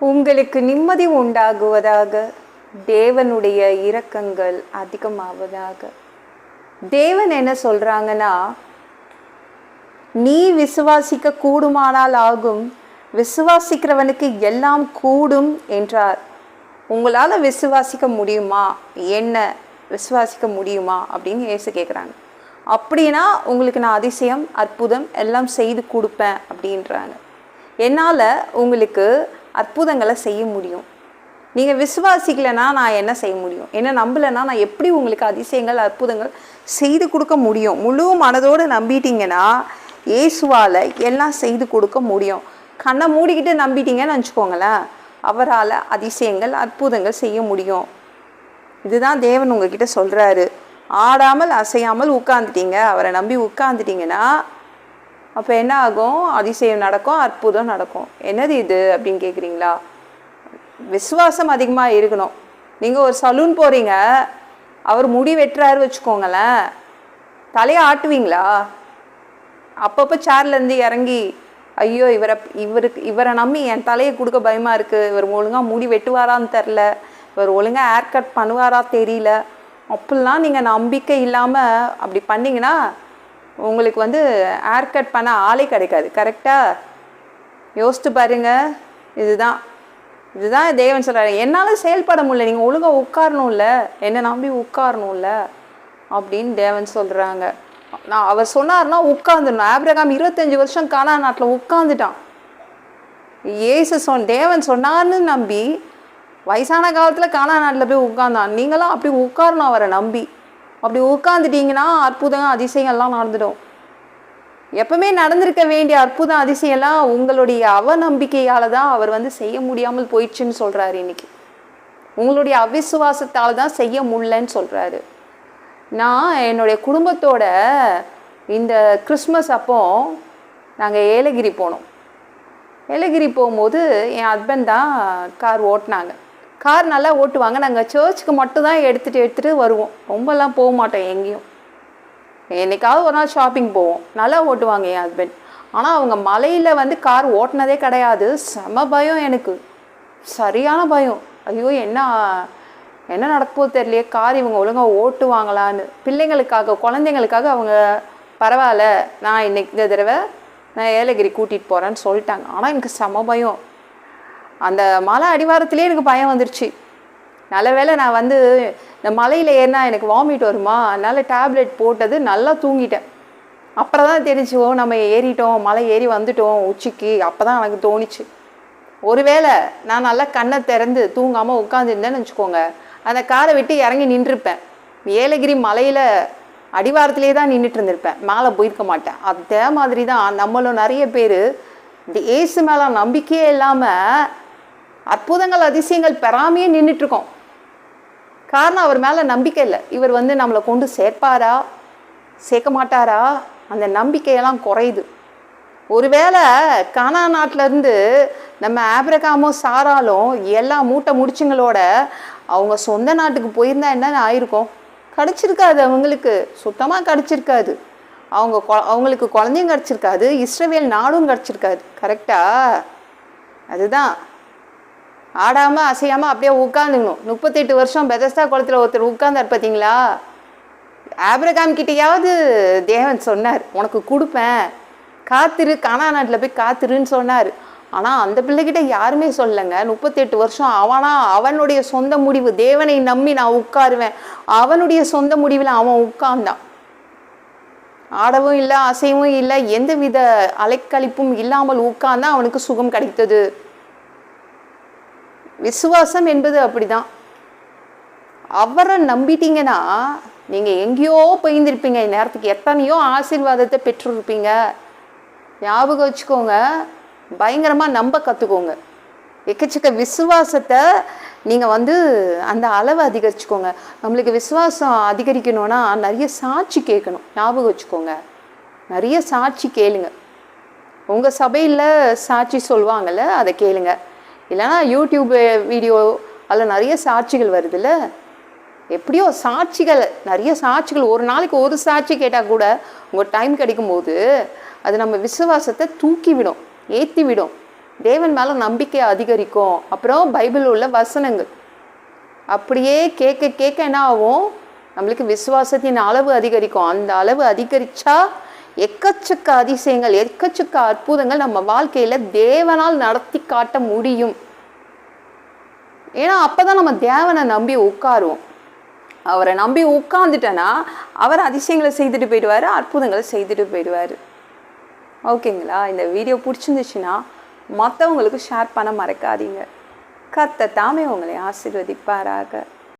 உங்களுக்கு நிம்மதி உண்டாகுவதாக, தேவனுடைய இரக்கங்கள் அதிகமாவதாக. தேவன் என்ன சொல்றாங்கன்னா, நீ விசுவாசிக்க கூடுமானால் ஆகும், விசுவாசிக்கிறவனுக்கு எல்லாம் கூடும் என்றார். உங்களால் விசுவாசிக்க முடியுமா? என்ன விசுவாசிக்க முடியுமா அப்படின்னு இயேசு கேட்குறாங்க. அப்படின்னா உங்களுக்கு நான் அதிசயம் அற்புதம் எல்லாம் செய்து கொடுப்பேன் அப்படின்றாங்க. என்னால் உங்களுக்கு அற்புதங்களை செய்ய முடியும். நீங்கள் விசுவாசிக்கலைன்னா நான் என்ன செய்ய முடியும்? என்ன நம்பலைன்னா நான் எப்படி உங்களுக்கு அதிசயங்கள் அற்புதங்கள் செய்து கொடுக்க முடியும்? முழு மனதோடு நம்பிட்டீங்கன்னா இயேசுவால் எல்லாம் செய்து கொடுக்க முடியும். கண்ணை மூடிக்கிட்டு நம்பிட்டீங்கன்னு வச்சுக்கோங்களேன், அவரால் அதிசயங்கள் அற்புதங்கள் செய்ய முடியும். இதுதான் தேவன் உங்ககிட்ட சொல்கிறாரு. ஆடாமல் அசையாமல் உட்காந்துட்டீங்க, அவரை நம்பி உட்காந்துட்டிங்கன்னா அப்போ என்ன ஆகும்? அதிசயம் நடக்கும், அற்புதம் நடக்கும். என்னது இது அப்படின்னு கேட்குறீங்களா? விசுவாசம் அதிகமாக இருக்கணும். நீங்கள் ஒரு சலூன் போகிறீங்க, அவர் முடி வெட்டுறாரு வச்சுக்கோங்களேன், தலையை ஆட்டுவீங்களா? அப்பப்போ சேர்லேருந்து இறங்கி ஐயோ இவரை நம்பி என் தலையை கொடுக்க பயமாக இருக்குது, இவர் ஒழுங்காக முடி வெட்டுவாரான்னு தெரில, இவர் ஒழுங்காக ஹேர் கட் பண்ணுவாரா தெரியல, அப்படிலாம் நீங்கள் நம்பிக்கை இல்லாமல் அப்படி பண்ணிங்கன்னா உங்களுக்கு ஹேர் கட் பண்ண ஆளே கிடைக்காது. கரெக்டாக யோசித்து பாருங்கள். இதுதான் தேவன் சொல்கிறாரு. என்னால் செயல்பட முடியல, நீங்கள் ஒழுங்காக உட்காரணும்ல, என்னை நம்பி உட்காரணும்ல அப்படின்னு தேவன் சொல்கிறாங்க. அவர் சொன்னார்னா உட்காந்துடணும். ஆபிரகாம் 25 வருஷம் கானான் நாட்டில் உட்காந்துட்டான். தேவன் சொன்னார்னு நம்பி வயசான காலத்தில் கானான் நாட்டில் போய் உட்கார்ந்தான். நீங்களாம் அப்படி உட்காரணும் அவரை நம்பி. அப்படி உட்காந்துட்டிங்கன்னா அற்புதம் அதிசயங்கள்லாம் நடந்துடும். எப்பவுமே நடந்திருக்க வேண்டிய அற்புதம் அதிசயம்லாம் உங்களுடைய அவநம்பிக்கையால் தான் அவர் செய்ய முடியாமல் போயிடுச்சுன்னு சொல்கிறாரு. இன்னைக்கு உங்களுடைய அவிசுவாசத்தால் தான் செய்ய முடியலன்னு சொல்கிறாரு. நான் என்னுடைய குடும்பத்தோட இந்த கிறிஸ்மஸ் அப்போ நாங்கள் ஏலகிரி போனோம். ஏலகிரி போகும்போது என் ஹஸ்பண்ட் தான் கார் ஓட்டினாங்க. கார் நல்லா ஓட்டுவாங்க. நாங்கள் சர்ச்சுக்கு மட்டும்தான் எடுத்துகிட்டு வருவோம், ரொம்பலாம் போக மாட்டோம் எங்கேயும். என்றைக்காவது ஒரு நாள் ஷாப்பிங் போவோம். நல்லா ஓட்டுவாங்க என் ஹஸ்பண்ட். ஆனால் அவங்க மலையில் கார் ஓட்டினதே கிடையாது. செம பயம் எனக்கு, சரியான பயம். ஐயோ என்ன நடக்கும்போது தெரியலையே, கார் இவங்க ஒழுங்காக ஓட்டுவாங்களான்னு. பிள்ளைங்களுக்காக குழந்தைங்களுக்காக அவங்க பரவாயில்ல, நான் இந்த தடவை நான் ஏலகிரி கூட்டிகிட்டு போகிறேன்னு சொல்லிட்டாங்க. ஆனால் எனக்கு செம பயம். அந்த மலை அடிவாரத்துலேயே எனக்கு பயம் வந்துருச்சு. நல்ல வேளை நான் இந்த மலையில் ஏறினா எனக்கு வாமிட் வருமா, அதனால் டேப்லெட் போட்டது நல்லா தூங்கிட்டேன். அப்புறம் தான் தெரிஞ்சு நம்ம ஏறிட்டோம், மலை ஏறி வந்துட்டோம் உச்சிக்கு. அப்போ தான் எனக்கு தோணிச்சு, ஒருவேளை நான் நல்லா கண்ணை திறந்து தூங்காமல் உட்காந்துருந்தேன்னு வச்சுக்கோங்க, அந்த காரை விட்டு இறங்கி நின்றுருப்பேன். ஏலகிரி மலையில் அடிவாரத்திலே தான் நின்றுட்டு இருந்திருப்பேன், மேலே போயிருக்க மாட்டேன். அதே மாதிரி தான் நம்மளும் நிறைய பேர் இந்த இயேசு மேலே நம்பிக்கையே இல்லாமல் அற்புதங்கள் அதிசயங்கள் பெறாமையே நின்றுட்டுருக்கோம். காரணம் அவர் மேலே நம்பிக்கை இல்லை. இவர் நம்மளை கொண்டு சேர்ப்பாரா சேர்க்க மாட்டாரா, அந்த நம்பிக்கையெல்லாம் குறையுது. ஒருவேளை கானான் நாட்டிலேருந்து நம்ம ஆபிரகாமும் சாராலும் எல்லா மூட்டை முடிச்சுங்களோட அவங்க சொந்த நாட்டுக்கு போயிருந்தா என்னென்ன ஆயிருக்கும்? கிடச்சிருக்காது, அவங்களுக்கு சுத்தமாக கிடச்சிருக்காது. அவங்களுக்கு குழந்தையும் கிடச்சிருக்காது, இஸ்ரவேல் நாடும் கிடச்சிருக்காது. கரெக்டாக? அதுதான் ஆடாமல் அசையாமல் அப்படியே உட்காந்துக்கணும். 38 வருஷம் பெதஸ்தா குளத்தில் ஒருத்தர் உட்கார்ந்தார் பார்த்தீங்களா? ஆபிரகாம் கிட்டையாவது தேவன் சொன்னார், உனக்கு கொடுப்பேன், காத்திரு, கானான் நாட்டில் போய் காத்திருன்னு சொன்னார். ஆனால் அந்த பிள்ளைகிட்ட யாருமே சொல்லலைங்க. 38 வருஷம் அவனுடைய சொந்த முடிவு, தேவனை நம்பி நான் உட்காருவேன், அவனுடைய சொந்த முடிவில் அவன் உட்கார்ந்தான். ஆடவும் இல்லை, அசைவும் இல்லை, எந்தவித அலைக்கழிப்பும் இல்லாமல் உட்கார்ந்தான். அவனுக்கு சுகம் கிடைத்தது. விசுவாசம் என்பது அப்படிதான். அவரை நம்பிட்டீங்கன்னா நீங்கள் எங்கேயோ போயிருந்திருப்பீங்க. இந்நேரத்துக்கு எத்தனையோ ஆசீர்வாதத்தை பெற்றிருப்பீங்க. ஞாபகம் வச்சுக்கோங்க, பயங்கரமாக நம்ப கற்றுக்கோங்க. எக்கச்சக்க விசுவாசத்தை நீங்கள் அந்த அளவை அதிகரிச்சுக்கோங்க. நம்மளுக்கு விசுவாசம் அதிகரிக்கணும்னா நிறைய சாட்சி கேட்கணும். ஞாபகம் வச்சுக்கோங்க, நிறைய சாட்சி கேளுங்க. உங்கள் சபையில் சாட்சி சொல்லுவாங்கள்ல, அதை கேளுங்க. இல்லைனா யூடியூப் வீடியோ அதில் நிறைய சாட்சிகள் வருதுல்ல, எப்படியோ சாட்சிகள், நிறைய சாட்சிகள். ஒரு நாளைக்கு ஒரு சாட்சி கேட்டால் கூட உங்கள் டைம் கிடைக்கும்போது அது நம்ம விசுவாசத்தை தூக்கி விடும், ஏற்றி விடும். தேவன் மேலே நம்பிக்கை அதிகரிக்கும். அப்புறம் பைபிள் உள்ள வசனங்கள் அப்படியே கேட்க கேட்க என்ன ஆகும், நம்மளுக்கு விசுவாசத்தின் அளவு அதிகரிக்கும். அந்த அளவு அதிகரித்தா எக்கச்சக்க அதிசயங்கள், எக்கச்சக்க அற்புதங்கள் நம்ம வாழ்க்கையில் தேவனால் நடத்தி காட்ட முடியும். ஏன்னா அப்போ தான் நம்ம தேவனை நம்பி உட்காருவோம். அவரை நம்பி உட்காந்துட்டேன்னா அவர் அதிசயங்களை செய்துட்டு போயிடுவார், அற்புதங்களை செய்துட்டு போயிடுவார். ஓகேங்களா? இந்த வீடியோ பிடிச்சிருந்துச்சுன்னா மற்றவங்களுக்கு ஷேர் பண்ண மறக்காதீங்க. கர்த்தர் தாமே உங்களை ஆசீர்வதிப்பாராக.